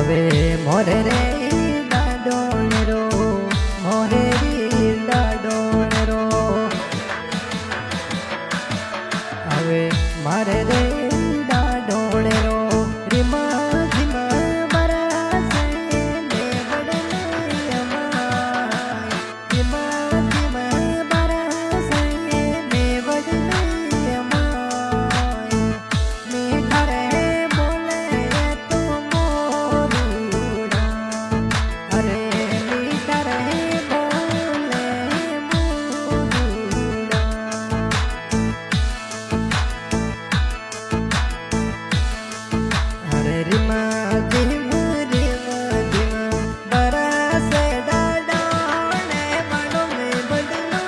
હવે મોરે રે ડાડોણરો મોરે રે ડાડોણરો હવે મારે રે ડાડોણરો રીમા ધીમા બરસે ને વડલે અમાય રીમા ધીમા બરસે ને વડલે અમાય મીઠા રે બોલે તો મોરુડા અરે મીઠા રે બોલે મોરુડા અરે રીમા ધીમા રીમા ધીમા બરસે ડાડોણે માનો મે બદલો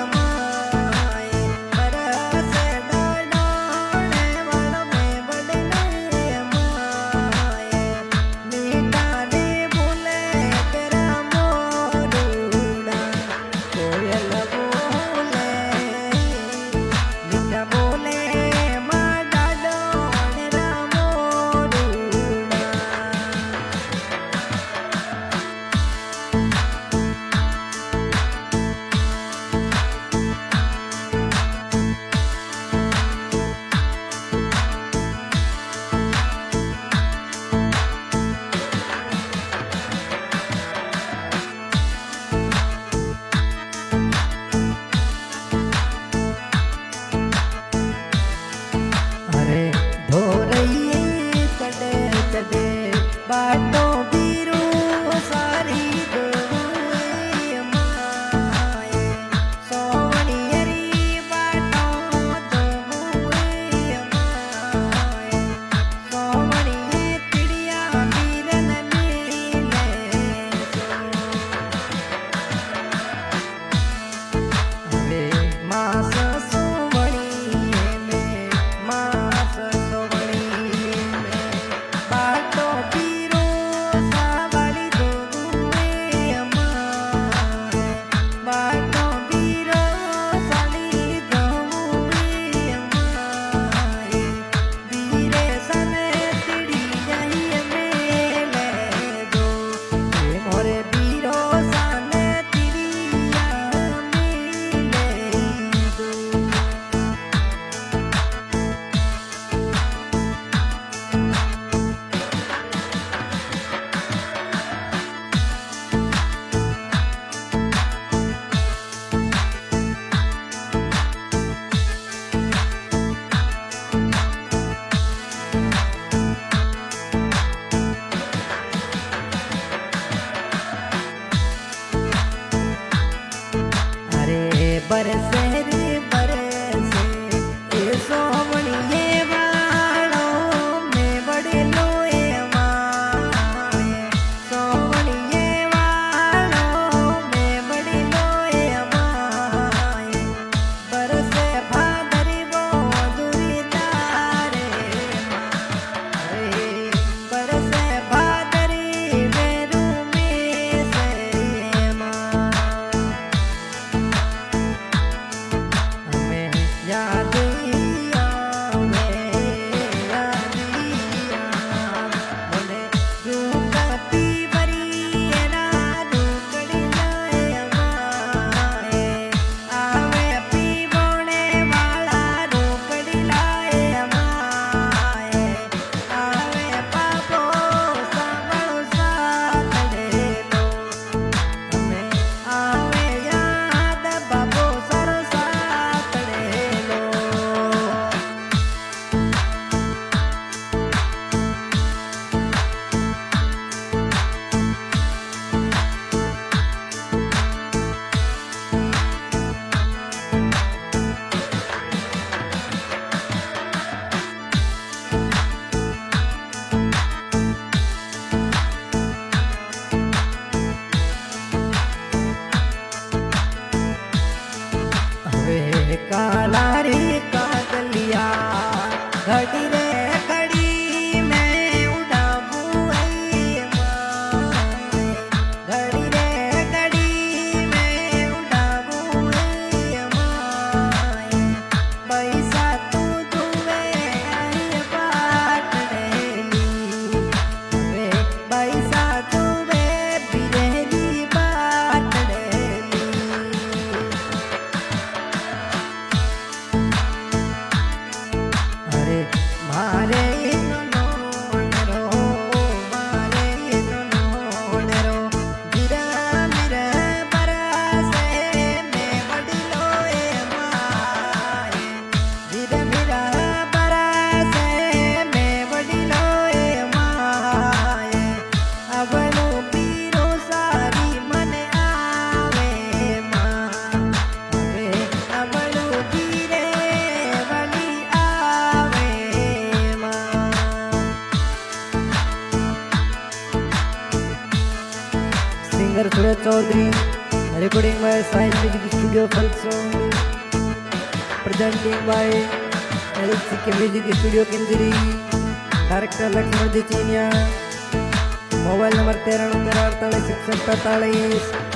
અમાય બરસે ડાડોણે માનો મે બદલો અમાય મીઠા રે બોલે તેરા મોરુડા કોયલ બોલે મીઠા બોલે મા ડાડોણે રા મોરુડા અરે ઢોરઈએ ચડે ચડે બાટો બીરો સારી દોય માય સોવણી રી બાટો દોય માય સોવણી તીડિયા બીરન મીલે હવે માસ સોવણી મે માસ સોવણી મે બાટો બીરો સાવાલી દોય અમાય બાટો બીરો સાલી દોય અમાય બીરે સને તીડી જઈ મેલે દો એ મોરે બીરો સાને તીડિયા મેલે દો અરે બરસે રે બરસે એ સોવણીએ વાળો મે વડેલો અમાય સોવણીએ વાળો મે વડેલો અમાય બરસે ભાદરી બો દુરી તારે અરે બરસે ભાદરી મેરું મે સે માં singer Suraj Chaudhary, recording by science music studio Phalso, presenting by LC के music studio Kendri, director Laxman ji Chiniya, mobile number 13 48 61 45।